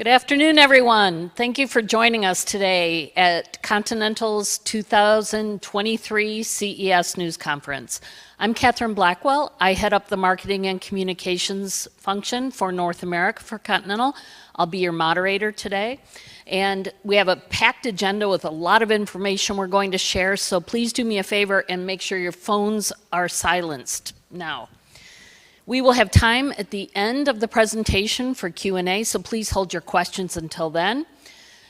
Good afternoon, everyone. Thank you for joining us today at Continental's 2023 CES News Conference. I'm Catherine Blackwell. I head up the Marketing and Communications function for North America for Continental. I'll be your moderator today. And we have a packed agenda with a lot of information we're going to share, so please do me a favor and make sure your phones are silenced now. We will have time at the end of the presentation for Q&A, so please hold your questions until then.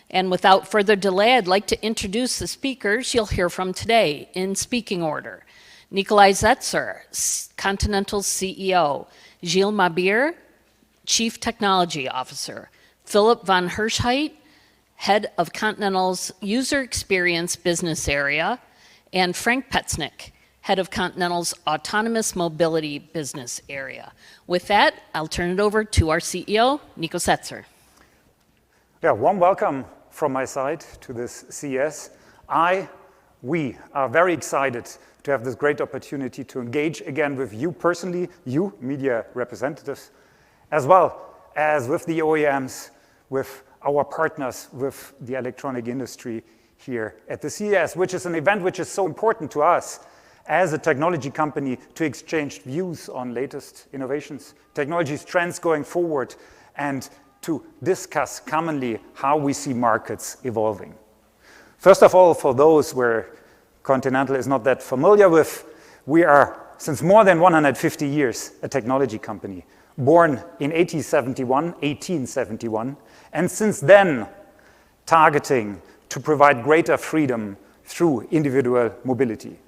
And without further delay, I'd like to introduce the speakers you'll hear from today in speaking order. Nikolai Setzer, Continental's CEO. Gilles Mabir, Chief Technology Officer. Philip von Hirschheit, Head of Continental's User Experience Business Area. And Frank Petznick, Head of Continental's Autonomous Mobility Business Area. With that, I'll turn it over to our CEO, Nico Setzer. Yeah, warm welcome from my side to this CES. We are very excited to have this great opportunity to engage again with you personally, you media representatives, as well as with the OEMs, with our partners, with the electronic industry here at the CES, which is an event which is so important to us as a technology company to exchange views on latest innovations, technologies, trends going forward, and to discuss commonly how we see markets evolving. First of all, for those where Continental is not that familiar with, we are, since more than 150 years, a technology company, born in 1871, and since then targeting to provide greater freedom through individual mobility.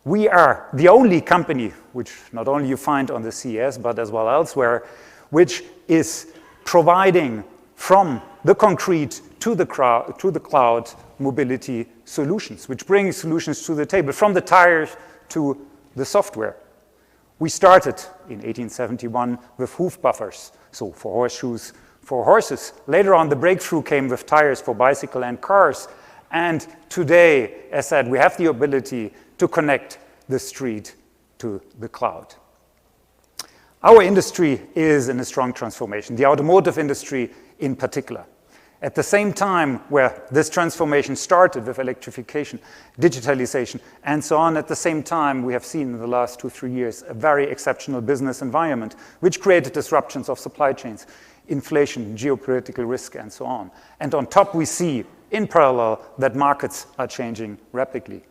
We are the only company, which not only you find on the CES, but as well elsewhere, which is providing from the concrete to the cloud mobility solutions, which bring solutions to the table, from the tires to the software. We started in 1871 with hoof buffers, so for horseshoes, for horses. Later on, the breakthrough came with tires for bicycle and cars. And today, as said, we have the ability to connect the street to the cloud. Our industry is in a strong transformation, the automotive industry in particular. At the same time where this transformation started with electrification, digitalization, and so on, at the same time we have seen in the last 2-3 years a very exceptional business environment, which created disruptions of supply chains, inflation, geopolitical risk, and so on. And on top we see, in parallel, that markets are changing rapidly.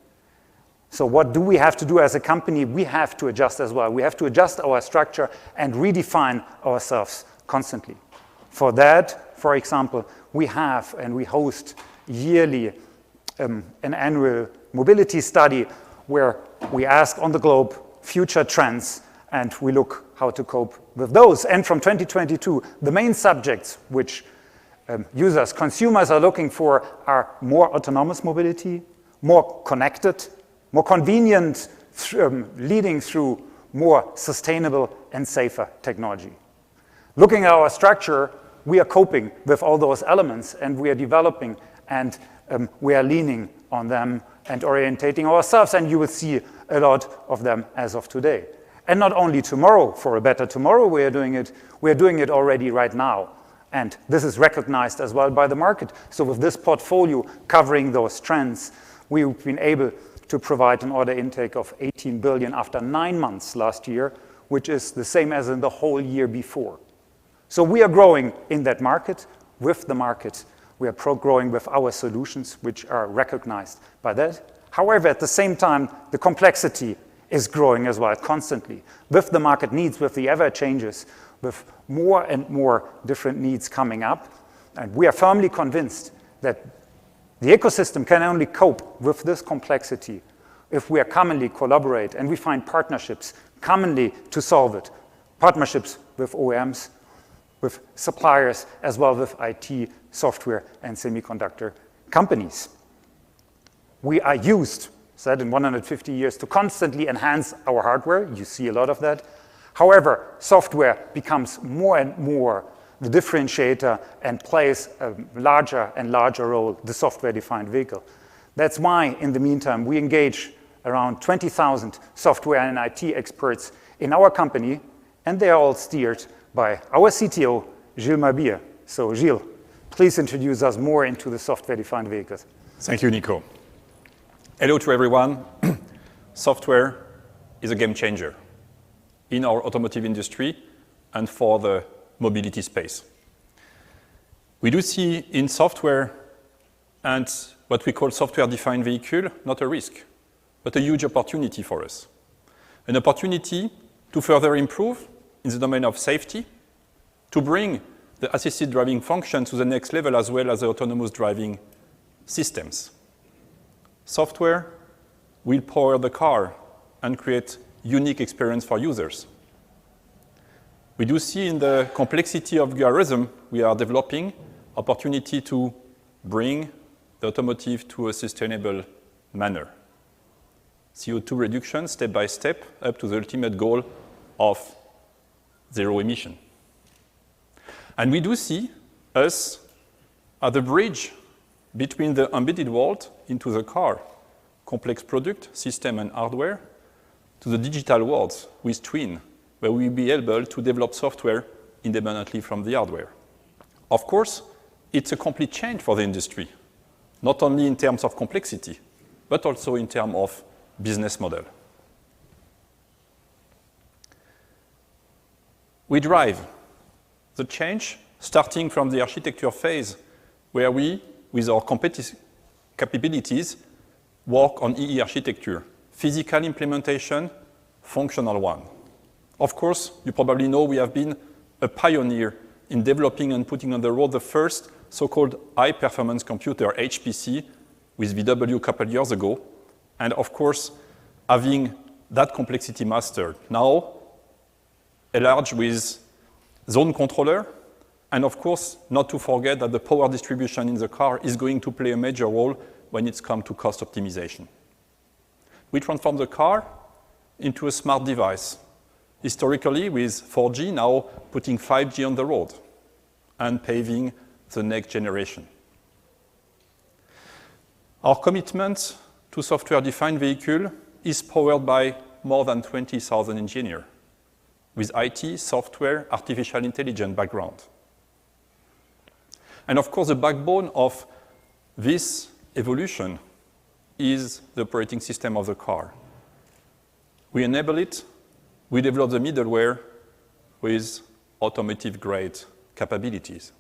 So what do we have to do as a company? We have to adjust as well. We have to adjust our structure and redefine ourselves constantly. For that, for example, we have and we host yearly an annual mobility study where we ask on the globe future trends and we look how to cope with those. And from 2022, the main subjects which users, consumers are looking for are more autonomous mobility, more connected, more convenient, leading through more sustainable and safer technology. Looking at our structure, we are coping with all those elements and we are developing and we are leaning on them and orientating ourselves, and you will see a lot of them as of today. And not only tomorrow, for a better tomorrow, we are doing it already right now. And this is recognized as well by the market. So with this portfolio covering those trends, we've been able to provide an order intake of 18 billion after 9 months last year, which is the same as in the whole year before. So we are growing in that market, with the market. We are growing with our solutions, which are recognized by that. However, at the same time, the complexity is growing as well, constantly, with the market needs, with the ever changes, with more and more different needs coming up. And we are firmly convinced that the ecosystem can only cope with this complexity if we are commonly collaborate and we find partnerships commonly to solve it. Partnerships with OEMs, with suppliers, as well with IT, software, and semiconductor companies. We are used, said in 150 years, to constantly enhance our hardware. You see a lot of that. However, software becomes more and more the differentiator and plays a larger and larger role, the software-defined vehicle. That's why, in the meantime, we engage around 20,000 software and IT experts in our company, and they are all steered by our CTO, Gilles Mabir. So Gilles, please introduce us more into the software-defined vehicles. Thank you, Nico. Hello to everyone. Software is a game changer in our automotive industry and for the mobility space. We do see in software and what we call software-defined vehicle not a risk, but a huge opportunity for us. An opportunity to further improve in the domain of safety, to bring the assisted driving function to the next level as well as the autonomous driving systems. Software will power the car and create unique experience for users. We do see in the complexity of algorithm we are developing opportunity to bring the automotive to a sustainable manner. CO2 reduction step by step up to the ultimate goal of zero emission. And we do see us at the bridge between the embedded world into the car, complex product, system and hardware, to the digital world with Twin, where we will be able to develop software independently from the hardware. Of course, it's a complete change for the industry, not only in terms of complexity, but also in terms of business model. We drive the change starting from the architecture phase, where we, with our capabilities, work on EE architecture, physical implementation, functional one. Of course, you probably know we have been a pioneer in developing and putting on the road the first so-called high-performance computer, HPC, with VW a couple years ago, and of course, having that complexity mastered. Now, enlarged with zone controller, and of course, not to forget that the power distribution in the car is going to play a major role when it's come to cost optimization. We transform the car into a smart device. Historically, with 4G, now putting 5G on the road and paving the next generation. Our commitment to software-defined vehicle is powered by more than 20,000 engineers with IT, software, artificial intelligence background. And of course, the backbone of this evolution is the operating system of the car. We enable it, we develop the middleware with automotive-grade capabilities.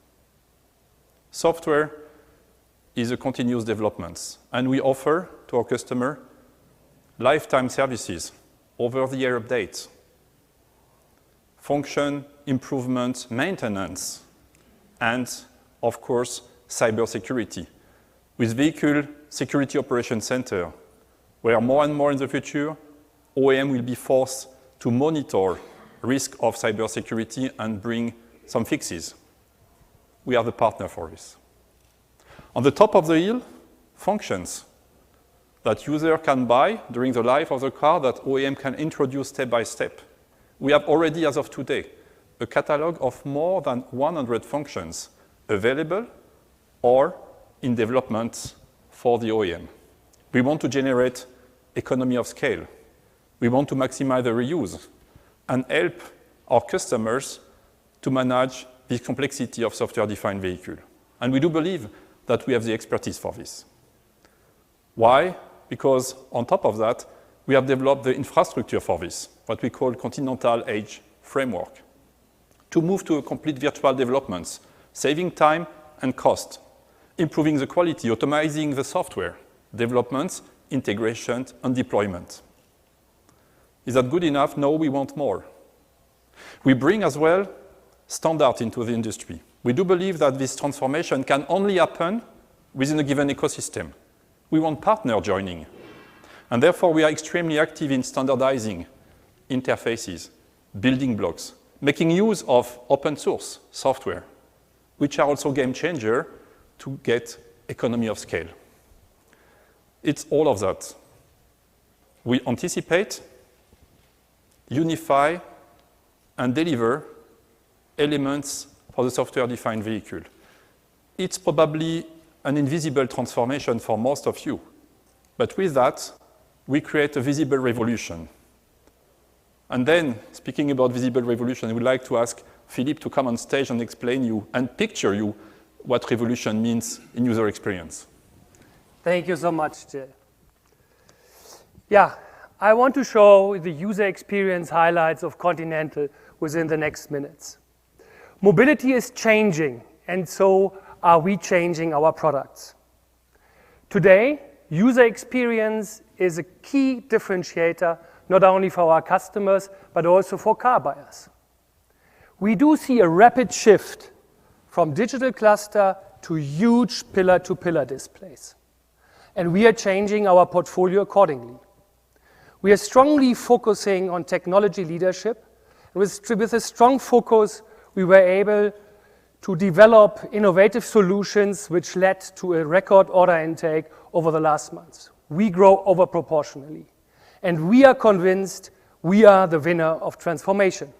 Software is a continuous development, and we offer to our customer lifetime services, over-the-air updates, function improvement, maintenance, and of course, cybersecurity, with Vehicle Security Operations Center, where more and more in the future, OEM will be forced to monitor risk of cybersecurity and bring some fixes. We are the partner for this. On the top of the hill, functions that user can buy during the life of the car that OEM can introduce step by step. We have already, as of today, a catalog of more than 100 functions available or in development for the OEM. We want to generate economy of scale. We want to maximize the reuse and help our customers to manage the complexity of software-defined vehicle. And we do believe that we have the expertise for this. Why? Because on top of that, we have developed the infrastructure for this, what we call Continental Edge Framework, to move to a complete virtual developments, saving time and cost, improving the quality, optimizing the software, development, integration, and deployment. Is that good enough? No, we want more. We bring as well standard into the industry. We do believe that this transformation can only happen within a given ecosystem. We want partner joining. And therefore, we are extremely active in standardizing interfaces, building blocks, making use of open source software, which are also game changer to get economy of scale. It's all of that. We anticipate, unify, and deliver elements for the software-defined vehicle. It's probably an invisible transformation for most of you. But with that, we create a visible revolution. And then, speaking about visible revolution, I would like to ask Philippe to come on stage and explain you and picture you what revolution means in user experience. Thank you so much, Jill. Yeah, I want to show the user experience highlights of Continental within the next minutes. Mobility is changing, and so are we changing our products. Today, user experience is a key differentiator, not only for our customers, but also for car buyers. We do see a rapid shift from digital cluster to huge pillar-to-pillar displays. And we are changing our portfolio accordingly. We are strongly focusing on technology leadership. With a strong focus, we were able to develop innovative solutions which led to a record order intake over the last months. We grow over proportionally. And we are convinced we are the winner of transformation.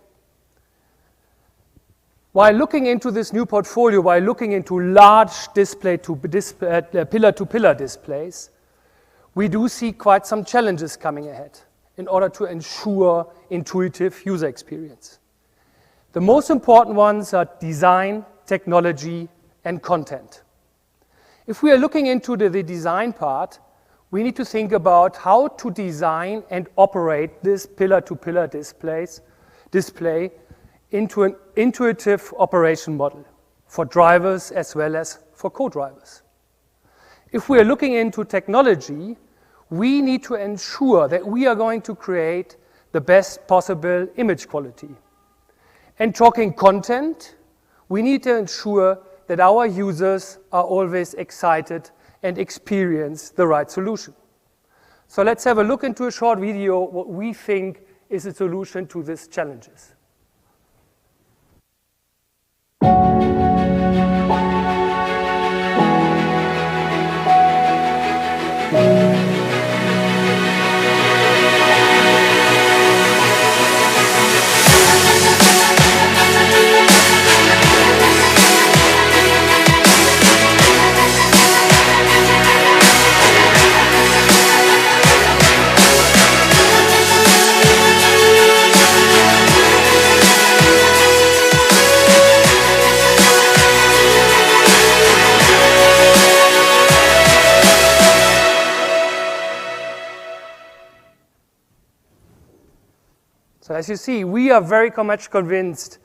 While looking into this new portfolio, while looking into large pillar-to-pillar displays, we do see quite some challenges coming ahead in order to ensure intuitive user experience. The most important ones are design, technology, and content. If we are looking into the design part, we need to think about how to design and operate this pillar-to-pillar display into an intuitive operation model for drivers as well as for co-drivers. If we are looking into technology, we need to ensure that we are going to create the best possible image quality. And talking content, we need to ensure that our users are always excited and experience the right solution. So let's have a look into a short video what we think is a solution to these challenges. So as you see, we are very much convinced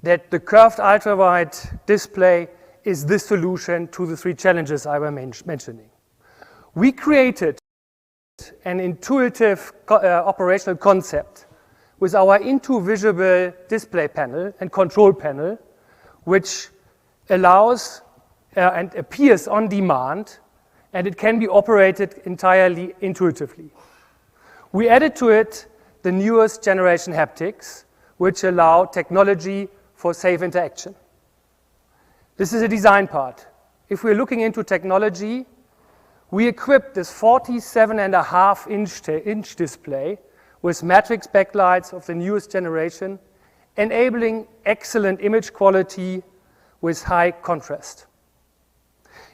that the curved ultra-wide display is the solution to the three challenges I was mentioning. We created an intuitive operational concept with our IntuVisible display panel and control panel, which allows and appears on demand, and it can be operated entirely intuitively. We added to it the newest generation haptics, which allow technology for safe interaction. This is a design part. If we're looking into technology, we equipped this 47.5-inch display with matrix backlights of the newest generation, enabling excellent image quality with high contrast.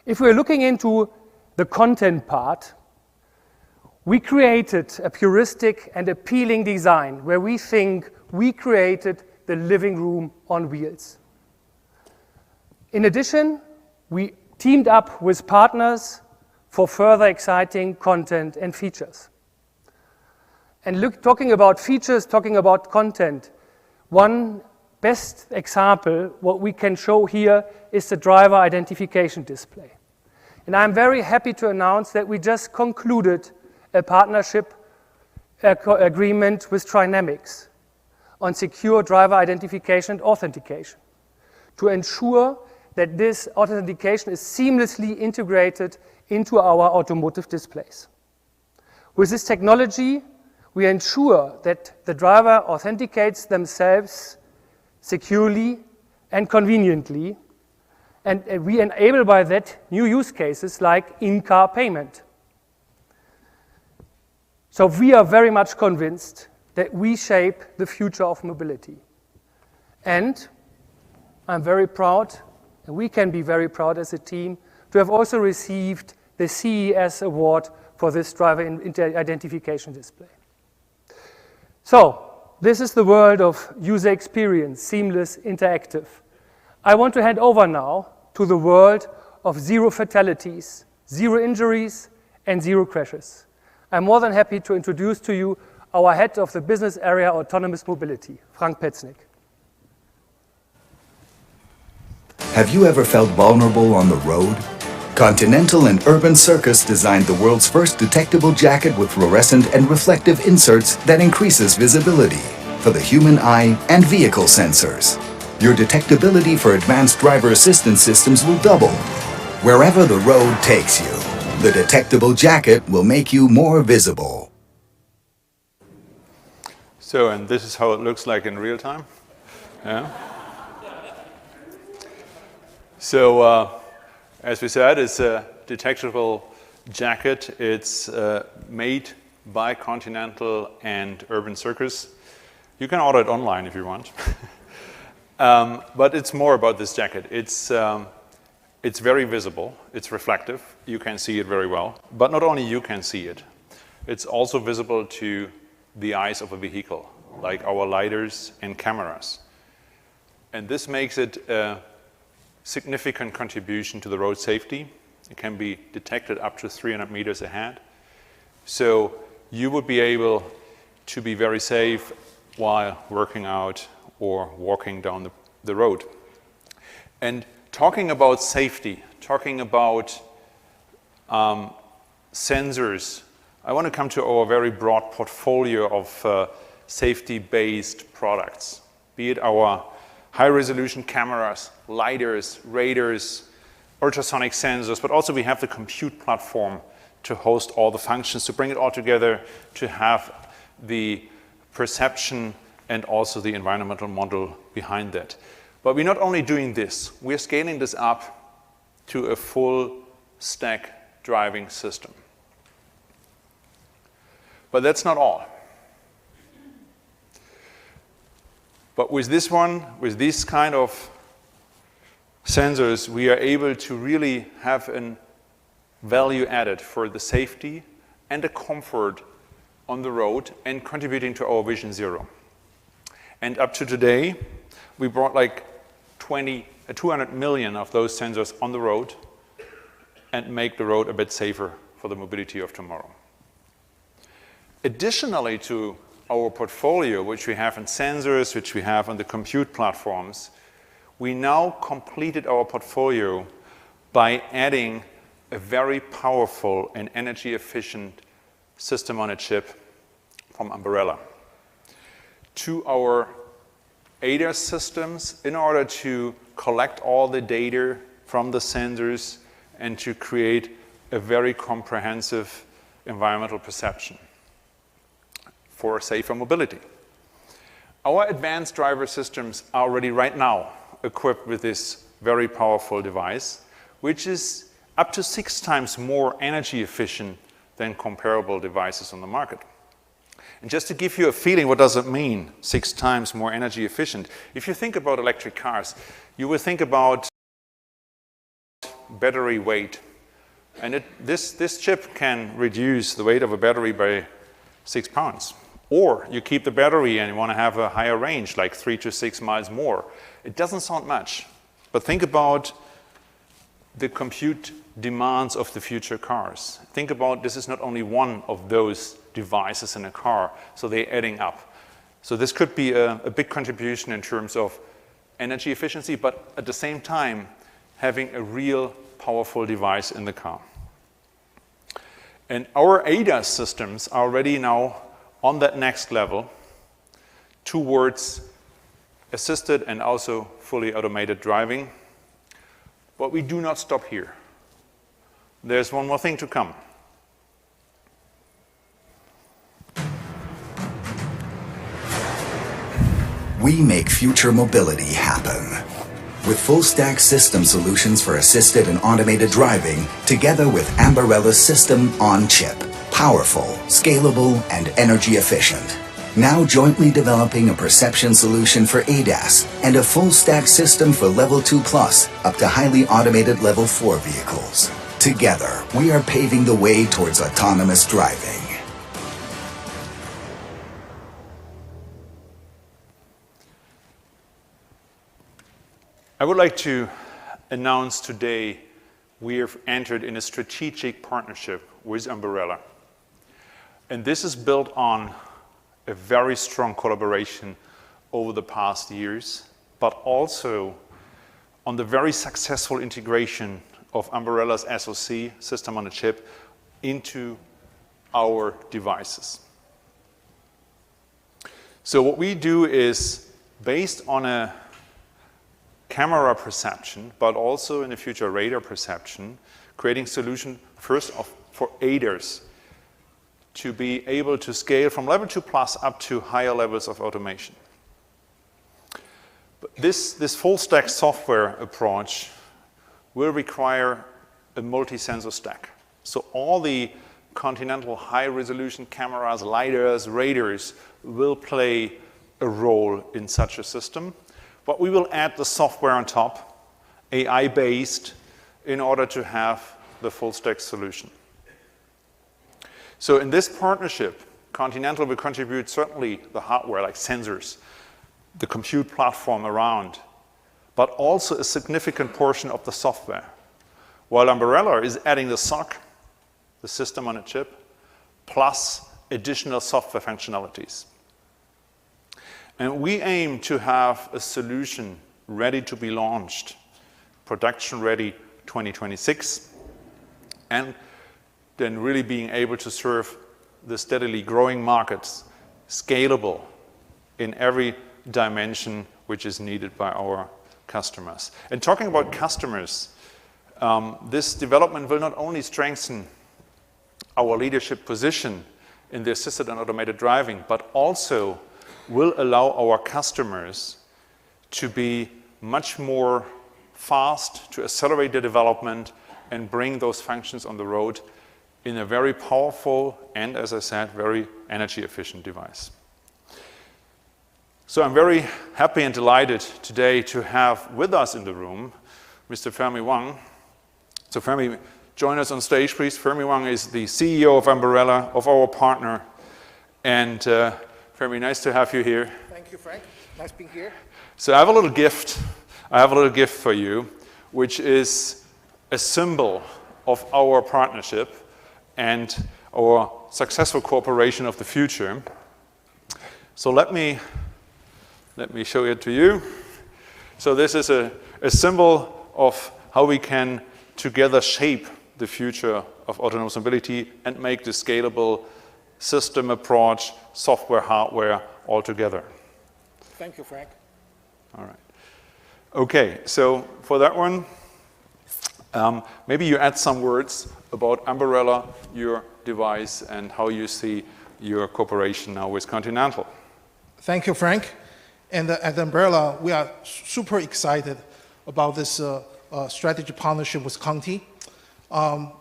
If we're looking into the content part, we created a puristic and appealing design where we think we created the living room on wheels. In addition, we teamed up with partners for further exciting content and features. And talking about features, talking about content, one best example, what we can show here, is the driver identification display. And I'm very happy to announce that we just concluded a partnership agreement with Trinamics on secure driver identification and authentication to ensure that this authentication is seamlessly integrated into our automotive displays. With this technology, we ensure that the driver authenticates themselves securely and conveniently, and we enable by that new use cases like in-car payment. So we are very much convinced that we shape the future of mobility. And I'm very proud, and we can be very proud as a team, to have also received the CES award for this driver identification display. So this is the world of user experience, seamless, interactive. I want to hand over now to the world of zero fatalities, zero injuries, and zero crashes. I'm more than happy to introduce to you our head of the business area Autonomous Mobility, Frank Petznik. Have you ever felt vulnerable on the road? Continental and Urban Circus designed the world's first detectable jacket with fluorescent and reflective inserts that increases visibility for the human eye and vehicle sensors. Your detectability for advanced driver assistance systems will double. Wherever the road takes you, the detectable jacket will make you more visible. So, and this is how it looks like in real time. Yeah. So, as we said, it's a detectable jacket. It's made by Continental and Urban Circus. You can order it online if you want. But it's more about this jacket. It's very visible. It's reflective. You can see it very well. But not only you can see it, it's also visible to the eyes of a vehicle, like our lidars and cameras. And this makes it a significant contribution to the road safety. It can be detected up to 300 meters ahead. So you would be able to be very safe while working out or walking down the road. And talking about safety, talking about sensors, I want to come to our very broad portfolio of safety-based products, be it our high-resolution cameras, lidars, radars, ultrasonic sensors, but also we have the compute platform to host all the functions, to bring it all together, to have the perception and also the environmental model behind that. But we're not only doing this, we're scaling this up to a full stack driving system. But that's not all. But with this one, with these kind of sensors, we are able to really have a value added for the safety and the comfort on the road and contributing to our Vision Zero. And up to today, we brought like 200 million of those sensors on the road and make the road a bit safer for the mobility of tomorrow. Additionally to our portfolio, which we have in sensors, which we have on the compute platforms, we now completed our portfolio by adding a very powerful and energy efficient system on a chip from Ambarella to our ADAS systems in order to collect all the data from the sensors and to create a very comprehensive environmental perception for safer mobility. Our advanced driver systems are already right now equipped with this very powerful device, which is up to 6 times more energy efficient than comparable devices on the market. And just to give you a feeling, what does it mean, 6 times more energy efficient? If you think about electric cars, you will think about battery weight. And this chip can reduce the weight of a battery by 6 pounds. Or you keep the battery and you want to have a higher range, like 3 to 6 miles more. It doesn't sound much, but think about the compute demands of the future cars. Think about this is not only one of those devices in a car, so they're adding up. So this could be a big contribution in terms of energy efficiency, but at the same time, having a real powerful device in the car. And our ADAS systems are already now on that next level towards assisted and also fully automated driving. But we do not stop here. There's one more thing to come. We make future mobility happen. With full-stack system solutions for assisted and automated driving, together with Ambarella's system on chip. Powerful, scalable, and energy efficient. Now jointly developing a perception solution for ADAS and a full-stack system for Level 2+, up to highly automated Level 4 vehicles. Together, we are paving the way towards autonomous driving. I would like to announce today we have entered in a strategic partnership with Ambarella. And this is built on a very strong collaboration over the past years, but also on the very successful integration of Ambarella's SoC, system on a chip, into our devices. So what we do is, based on a camera perception, but also in the future radar perception, creating solution first for ADAS to be able to scale from level 2+ up to higher levels of automation. But this full stack software approach will require a multi-sensor stack. So all the Continental high-resolution cameras, lidars, radars will play a role in such a system. But we will add the software on top, AI-based, in order to have the full stack solution. So in this partnership, Continental will contribute certainly the hardware like sensors, the compute platform around, but also a significant portion of the software. While Ambarella is adding the SoC, the system on a chip, plus additional software functionalities. And we aim to have a solution ready to be launched, production ready 2026, and then really being able to serve the steadily growing markets, scalable in every dimension which is needed by our customers. And talking about customers, this development will not only strengthen our leadership position in the assisted and automated driving, but also will allow our customers to be much more fast, to accelerate their development and bring those functions on the road in a very powerful and, as I said, very energy efficient device. So I'm very happy and delighted today to have with us in the room Mr. Fermi Wang. So Fermi, join us on stage, please. Fermi Wang is the CEO of Ambarella, of our partner. And Fermi, nice to have you here. Thank you, Frank. Nice being here. So I have a little gift. I have a little gift for you, which is a symbol of our partnership and our successful cooperation of the future. So let me show it to you. So this is a symbol of how we can together shape the future of autonomous mobility and make the scalable system approach, software, hardware, all together. Thank you, Frank. All right. Okay, so for that one, maybe you add some words about Ambarella, your device, and how you see your cooperation now with Continental. Thank you, Frank. And at Ambarella, we are super excited about this strategic partnership with Conti,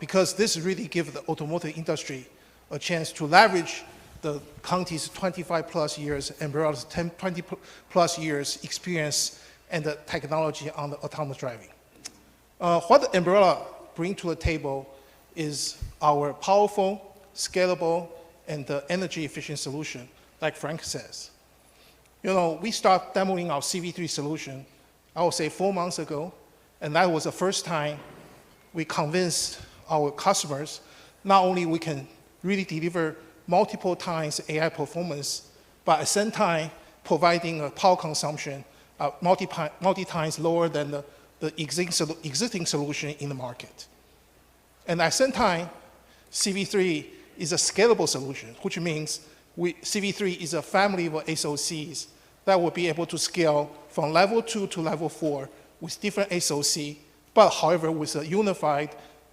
because this really gives the automotive industry a chance to leverage the Conti's 25+ years, Ambarella's 20+ years experience and the technology on the autonomous driving. What Ambarella brings to the table is our powerful, scalable, and energy efficient solution, like Frank says. You know, we start demoing our CV3 solution, I would say 4 months ago, and that was the first time we convinced our customers not only we can really deliver multiple times AI performance, but at the same time providing a power consumption multi times lower than the existing solution in the market. And at the same time, CV3 is a scalable solution, which means CV3 is a family of SoCs that will be able to scale from level 2 to level 4 with different SoC, but however with a unified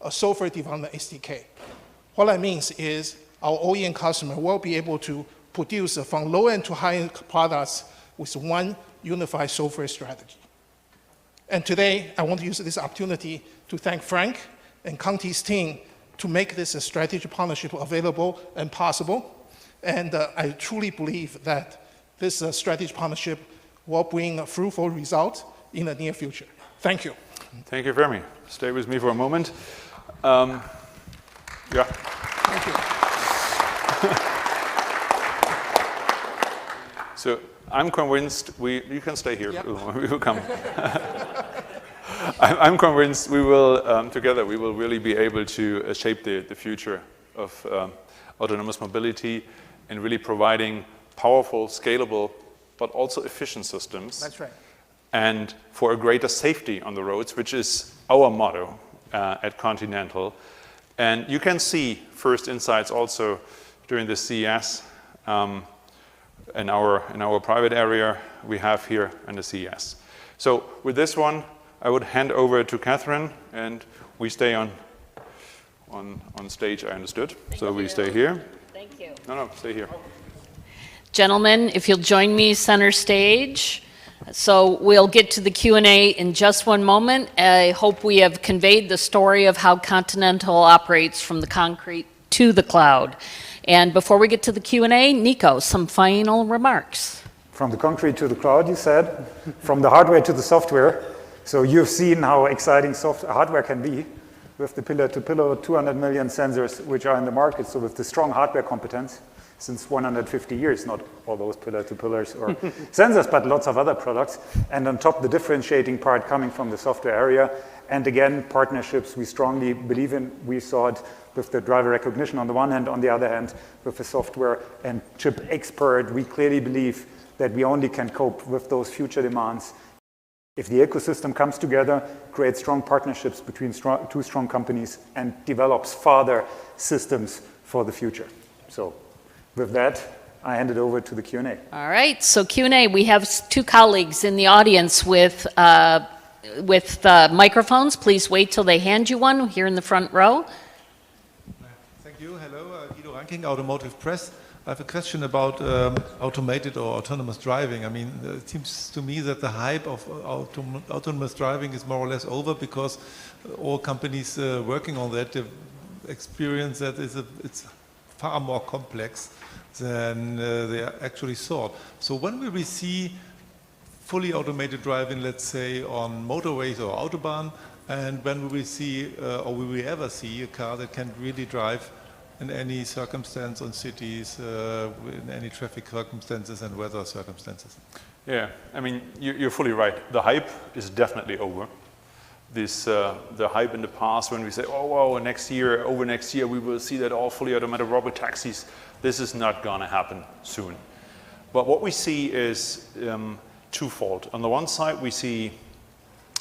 software-defined SDK. What that means is our OEM customer will be able to produce from low-end to high-end products with one unified software strategy. And today, I want to use this opportunity to thank Frank and Conti's team to make this a strategic partnership available and possible. And I truly believe that this strategic partnership will bring a fruitful result in the near future. Thank you. Thank you, Fermi. Stay with me for a moment. Yeah. Thank you. So I'm convinced you can stay here. Yep. We will come. I'm convinced we will, together, we will really be able to shape the future of autonomous mobility and really providing powerful, scalable, but also efficient systems. That's right. And for a greater safety on the roads, which is our motto at Continental. And you can see first insights also during the CES in our private area we have here in the CES. So with this one, I would hand over to Catherine, and we stay on stage, I understood. So we stay here. Thank you. No, stay here. Gentlemen, if you'll join me center stage. So we'll get to the Q&A in just one moment. I hope we have conveyed the story of how Continental operates from the concrete to the cloud. And before we get to the Q&A, Nico, some final remarks. From the concrete to the cloud, you said, from the hardware to the software. So you've seen how exciting hardware can be with the pillar-to-pillar 200 million sensors which are in the market. So with the strong hardware competence since 150 years, not all those pillar-to-pillars or sensors, but lots of other products. And on top, the differentiating part coming from the software area. And again, partnerships we strongly believe in. We saw it with the driver recognition on the one hand, on the other hand, with the software and chip expert. We clearly believe that we only can cope with those future demands if the ecosystem comes together, creates strong partnerships between two strong companies, and develops further systems for the future. So with that, I hand it over to the Q&A. All right, so Q&A. We have two colleagues in the audience with microphones. Please wait till they hand you one here in the front row. Thank you. Hello, Guido Ranking, Automotive Press. I have a question about automated or autonomous driving. I mean, it seems to me that the hype of autonomous driving is more or less over because all companies working on that experience that it's far more complex than they actually thought. So when will we see fully automated driving, let's say, on motorways or Autobahn? And when will we see, or will we ever see, a car that can really drive in any circumstance on cities, in any traffic circumstances and weather circumstances? Yeah, I mean, you're fully right. The hype is definitely over. The hype in the past when we say, oh, wow, next year, over next year, we will see that all fully automated robot taxis. This is not going to happen soon. But what we see is twofold. On the one side, we see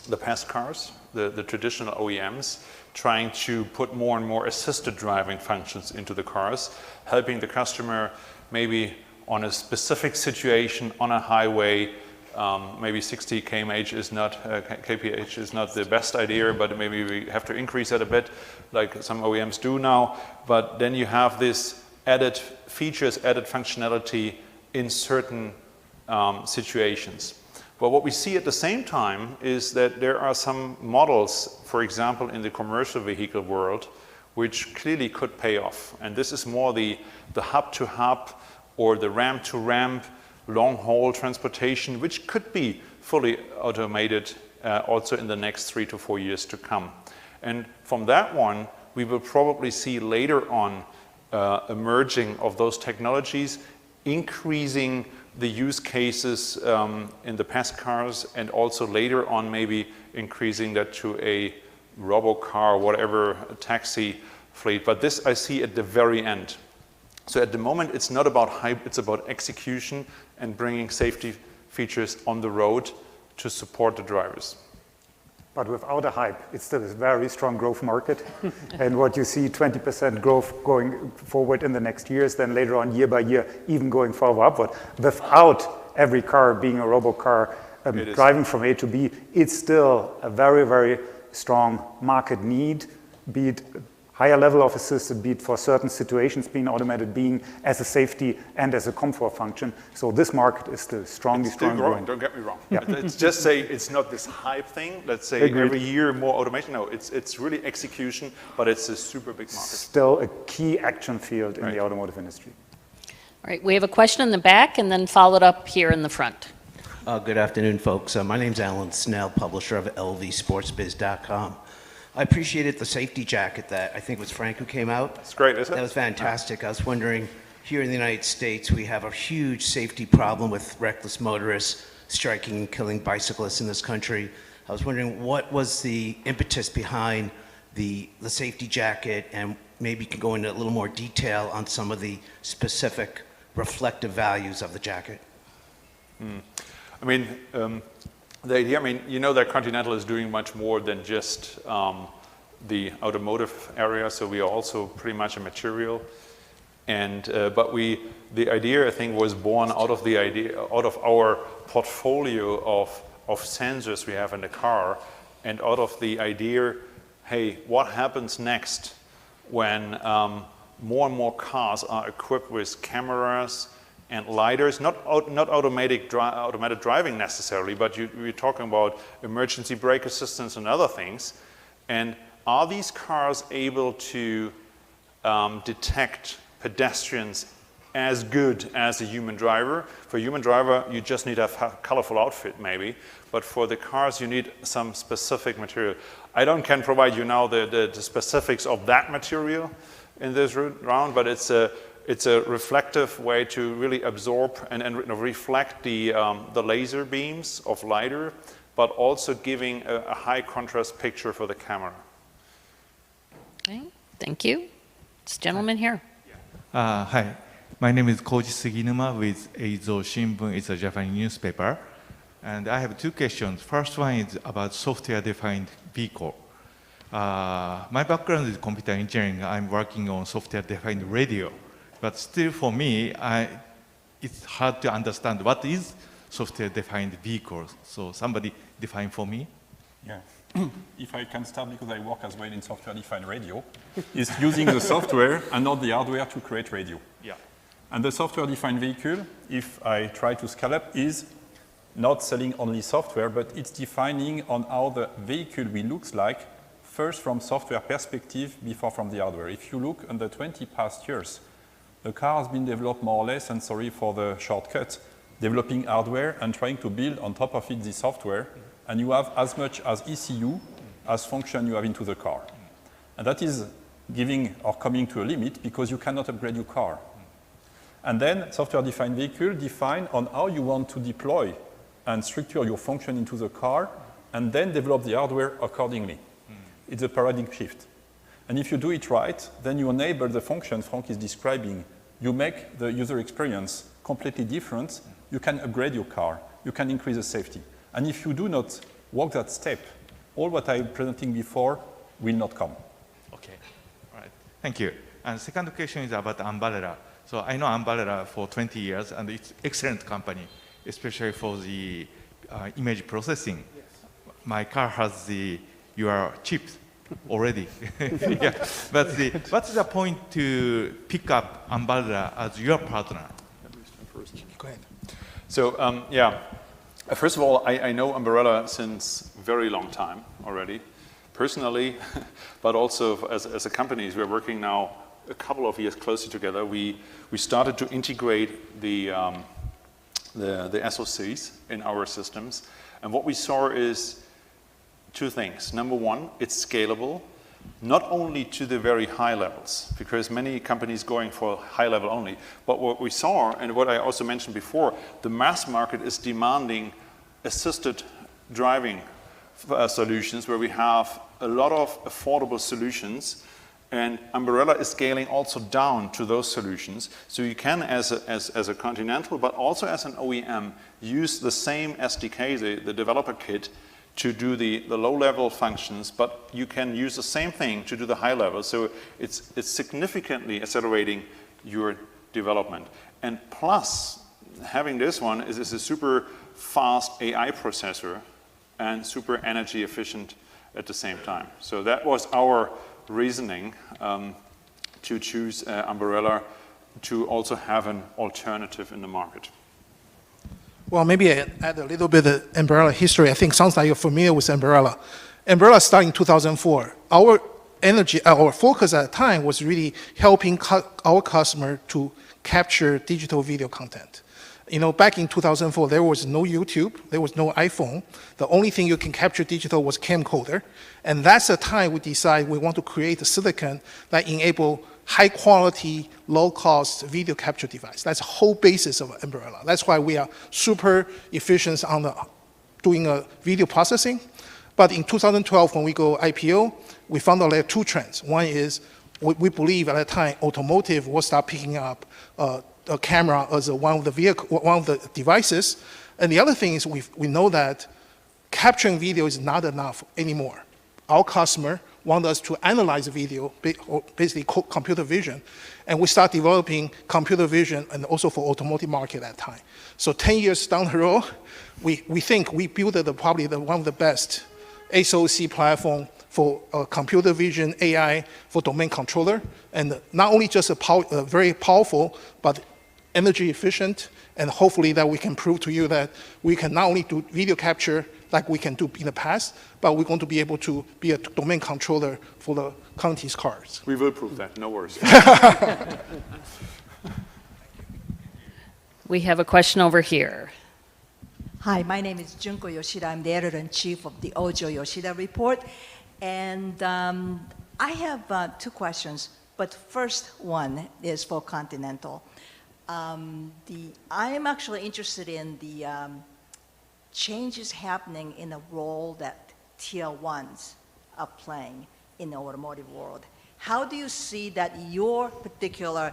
the past cars, the traditional OEMs, trying to put more and more assisted driving functions into the cars, helping the customer maybe on a specific situation on a highway. Maybe 60 km is not, kph is not the best idea, but maybe we have to increase that a bit, like some OEMs do now. But then you have this added features, added functionality in certain situations. But what we see at the same time is that there are some models, for example, in the commercial vehicle world, which clearly could pay off. And this is more the hub-to-hub or the ramp-to-ramp long-haul transportation, which could be fully automated also in the next 3 to 4 years to come. And from that one, we will probably see later on emerging of those technologies, increasing the use cases in the past cars, and also later on maybe increasing that to a robo-car, whatever, a taxi fleet. But this I see at the very end. So at the moment, it's not about hype, it's about execution and bringing safety features on the road to support the drivers. But without a hype, it's still a very strong growth market. And what you see, 20% growth going forward in the next years, then later on, year by year, even going further upward. Without every car being a robo-car driving from A to B, it's still a very, very strong market need, be it higher level of assisted, be it for certain situations being automated, being as a safety and as a comfort function. So this market is still strongly growing. Don't get me wrong. Yeah. It's just say it's not this hype thing. Let's say Agreed. Every year more automation. No, it's really execution, but it's a super big market. Still a key action field in the automotive industry. All right, we have a question in the back and then followed up here in the front. Good afternoon, folks. My name's Alan Snell, publisher of LVSportsBiz.com. I appreciated the safety jacket that I think was Frank who came out. It's great, isn't it? That was fantastic. I was wondering, here in the United States, we have a huge safety problem with reckless motorists striking and killing bicyclists in this country. I was wondering what was the impetus behind the safety jacket, and maybe you can go into a little more detail on some of the specific reflective values of the jacket. I mean, the idea, I mean, you know that Continental is doing much more than just the automotive area, so we are also pretty much a material. And but the idea, I think, was born out of our portfolio of sensors we have in the car, and out of the idea, hey, what happens next when more and more cars are equipped with cameras and lidars, not automated driving necessarily, but we're talking about emergency brake assistance and other things. And are these cars able to detect pedestrians as good as a human driver? For a human driver, you just need a colorful outfit maybe, but for the cars, you need some specific material. I can provide you now the specifics of that material in this round, but it's a reflective way to really absorb and reflect the laser beams of LiDAR, but also giving a high contrast picture for the camera. Okay, thank you. This gentleman here. Hi, my name is Koji Suginuma with Eizo Shimbun. It's a Japanese newspaper. And I have two questions. First one is about software-defined vehicle. My background is computer engineering. I'm working on software-defined radio. But still for me, it's hard to understand what is software-defined vehicle. So somebody define for me? Yeah. If I can start, because I work as well in software-defined radio, is using the software and not the hardware to create radio. Yeah. And the software-defined vehicle, if I try to scale up, is not selling only software, but it's defining on how the vehicle will look like, first from software perspective, before from the hardware. If you look in the 20 past years, the car has been developed more or less, and sorry for the shortcut, developing hardware and trying to build on top of it the software, and you have as much as ECU as function you have into the car. And that is giving or coming to a limit because you cannot upgrade your car. And then software-defined vehicle define on how you want to deploy and structure your function into the car, and then develop the hardware accordingly. It's a paradigm shift. And if you do it right, then you enable the function Frank is describing. You make the user experience completely different. You can upgrade your car. You can increase the safety. And if you do not walk that step, all what I'm presenting before will not come. Okay, all right, thank you. And second question is about Ambarella. So I know Ambarella for 20 years, and it's excellent company, especially for the image processing. Yes. My car has your chips already. Yeah. But what's the point to pick up Ambarella as your partner? Go ahead. So, yeah. First of all, I know Ambarella since a very long time already, personally, but also as a company. We're working now a couple of years closer together. We started to integrate the SoCs in our systems, and what we saw is two things. Number one, it's scalable, not only to the very high levels, because many companies going for high level only, but what we saw, and what I also mentioned before, the mass market is demanding assisted driving solutions where we have a lot of affordable solutions, and Ambarella is scaling also down to those solutions. So you can, as a Continental, but also as an OEM, use the same SDK, the developer kit, to do the low-level functions, but you can use the same thing to do the high level. So it's significantly accelerating your development. And plus, having this one is a super fast AI processor and super energy efficient at the same time. So that was our reasoning to choose Ambarella to also have an alternative in the market. Well, maybe I add a little bit of Ambarella history. I think sounds like you're familiar with Ambarella. Ambarella started in 2004. Our focus at the time was really helping our customer to capture digital video content. You know, back in 2004, there was no YouTube, there was no iPhone. The only thing you can capture digital was camcorder. And that's the time we decided we want to create a silicon that enable high quality, low cost video capture device. That's the whole basis of Ambarella. That's why we are super efficient on doing video processing. But in 2012, when we go IPO, we found out there are two trends. One is we believe at that time automotive will start picking up a camera as one of the devices. And the other thing is we know that capturing video is not enough anymore. Our customer want us to analyze the video, basically computer vision, and we start developing computer vision and also for automotive market at that time. So 10 years down the road, we think we built probably one of the best SoC platform for computer vision, AI, for domain controller, and not only just very powerful, but energy efficient, and hopefully that we can prove to you that we can not only do video capture like we can do in the past, but we're going to be able to be a domain controller for the Conti's cars. We will prove that, no worries. We have a question over here. Hi, my name is Junko Yoshida. I'm the editor-in-chief of the Ojo Yoshida Report. And I have two questions, but first one is for Continental. I am actually interested in the changes happening in the role that Tier 1s are playing in the automotive world. How do you see that your particular,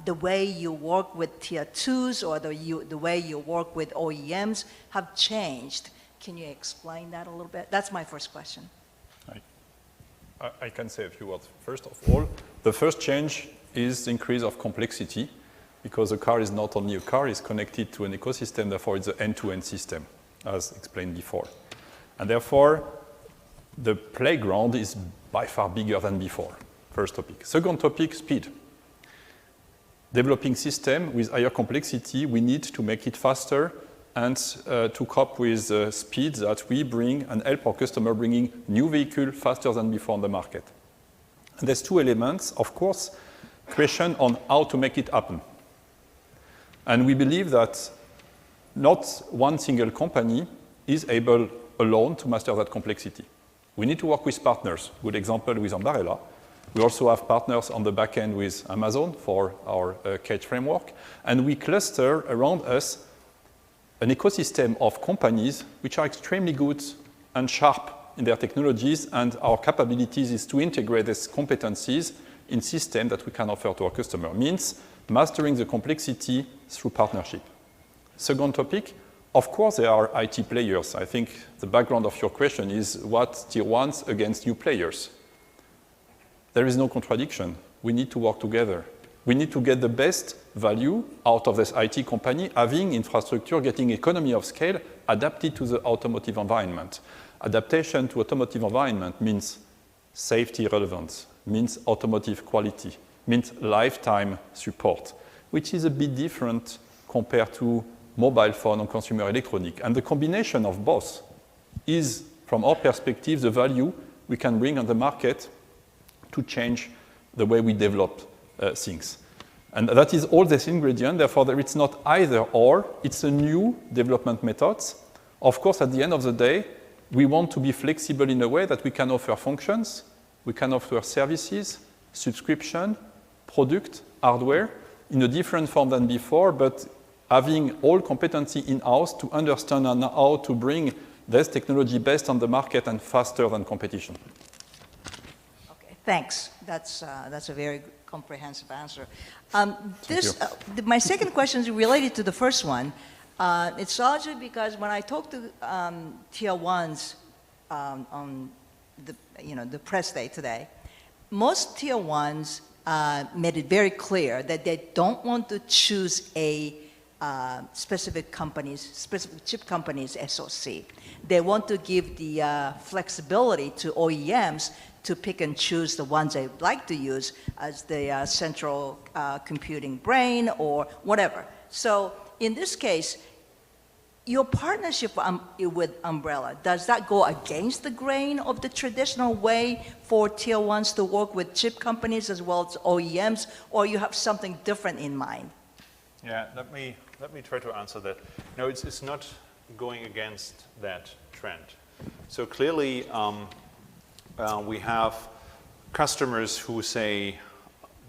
the way you work with Tier 2s or the way you work with OEMs have changed? Can you explain that a little bit? That's my first question. I can say a few words. First of all, the first change is the increase of complexity, because a car is not only a car, it's connected to an ecosystem, therefore it's an end-to-end system, as explained before. And therefore, the playground is by far bigger than before, first topic. Second topic, speed. Developing system with higher complexity, we need to make it faster and to cope with speed that we bring and help our customer bringing new vehicle faster than before on the market. And there's two elements, of course, question on how to make it happen. And we believe that not one single company is able alone to master that complexity. We need to work with partners. Good example with Ambarella. We also have partners on the back end with Amazon for our cage framework. And we cluster around us an ecosystem of companies which are extremely good and sharp in their technologies, and our capabilities is to integrate these competencies in systems that we can offer to our customer. Means mastering the complexity through partnership. Second topic, of course there are IT players. I think the background of your question is what Tier 1s against new players. There is no contradiction. We need to work together. We need to get the best value out of this IT company, having infrastructure, getting economy of scale adapted to the automotive environment. Adaptation to automotive environment means safety relevance, means automotive quality, means lifetime support, which is a bit different compared to mobile phone and consumer electronic. And the combination of both is, from our perspective, the value we can bring on the market to change the way we develop things. And that is all this ingredient, therefore it's not either or, it's a new development methods. Of course, at the end of the day, we want to be flexible in a way that we can offer functions, we can offer services, subscription, product, hardware, in a different form than before, but having all competency in-house to understand and how to bring this technology best on the market and faster than competition. Okay, thanks. That's a very comprehensive answer. My second question is related to the first one. It's largely because when I talk to Tier 1s on the press day today, most Tier 1s made it very clear that they don't want to choose a specific chip company's SoC. They want to give the flexibility to OEMs to pick and choose the ones they like to use as the central computing brain or whatever. So in this case, your partnership with Ambarella, does that go against the grain of the traditional way for Tier 1s to work with chip companies as well as OEMs, or you have something different in mind? Yeah, let me try to answer that. No, it's not going against that trend. So clearly, we have customers who say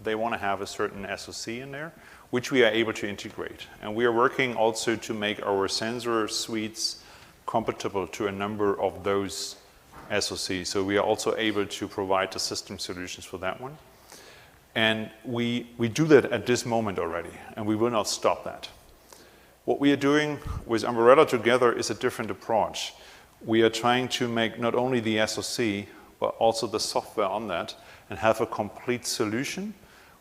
they want to have a certain SoC in there, which we are able to integrate. And we are working also to make our sensor suites compatible to a number of those SoC. So we are also able to provide the system solutions for that one. And we do that at this moment already, and we will not stop that. What we are doing with Ambarella together is a different approach. We are trying to make not only the SoC, but also the software on that, and have a complete solution,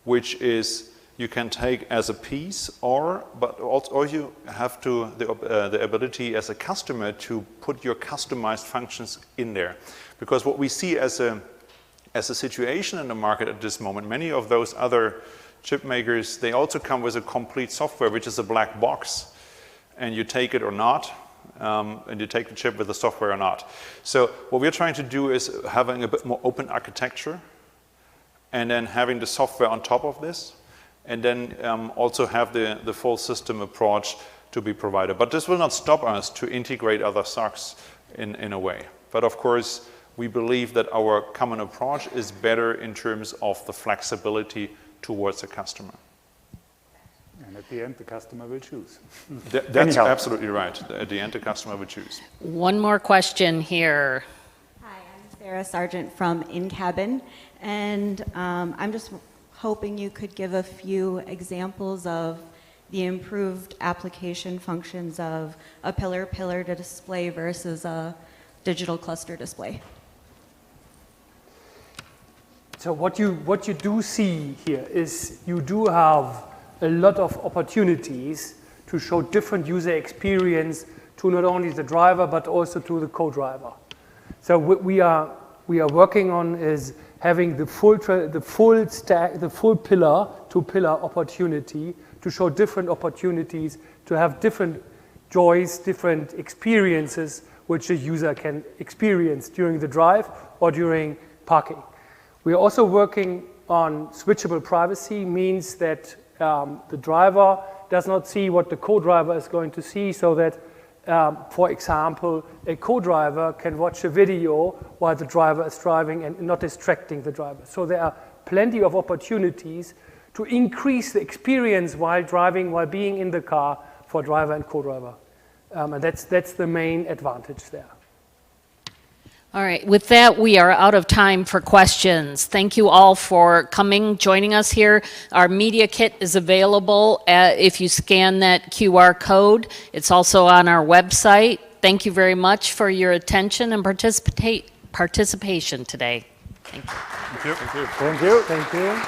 which is you can take as a piece, or you have the ability as a customer to put your customized functions in there. Because what we see as a situation in the market at this moment, many of those other chip makers, they also come with a complete software, which is a black box, and you take it or not, and you take the chip with the software or not. So what we're trying to do is having a bit more open architecture, and then having the software on top of this, and then also have the full system approach to be provided. But this will not stop us to integrate other SoCs in a way. But of course, we believe that our common approach is better in terms of the flexibility towards the customer. And at the end, the customer will choose. That's absolutely right. At the end, the customer will choose. One more question here. Hi, I'm Sarah Sargent from In-Cabin, and I'm just hoping you could give a few examples of the improved application functions of a pillar-pillar display versus a digital cluster display. So what you do see here is you do have a lot of opportunities to show different user experience to not only the driver but also to the co-driver. So what we are working on is having the full stack, the full pillar-to-pillar opportunity to show different opportunities, to have different joys, different experiences which a user can experience during the drive or during parking. We are also working on switchable privacy, means that the driver does not see what the co-driver is going to see, so that, for example, a co-driver can watch a video while the driver is driving and not distracting the driver. So there are plenty of opportunities to increase the experience while driving, while being in the car for driver and co-driver. And that's the main advantage there. All right, with that, we are out of time for questions. Thank you all for coming, joining us here. Our media kit is available if you scan that QR code. It's also on our website. Thank you very much for your attention and participation today. Thank you. Thank you. Thank you. Thank you.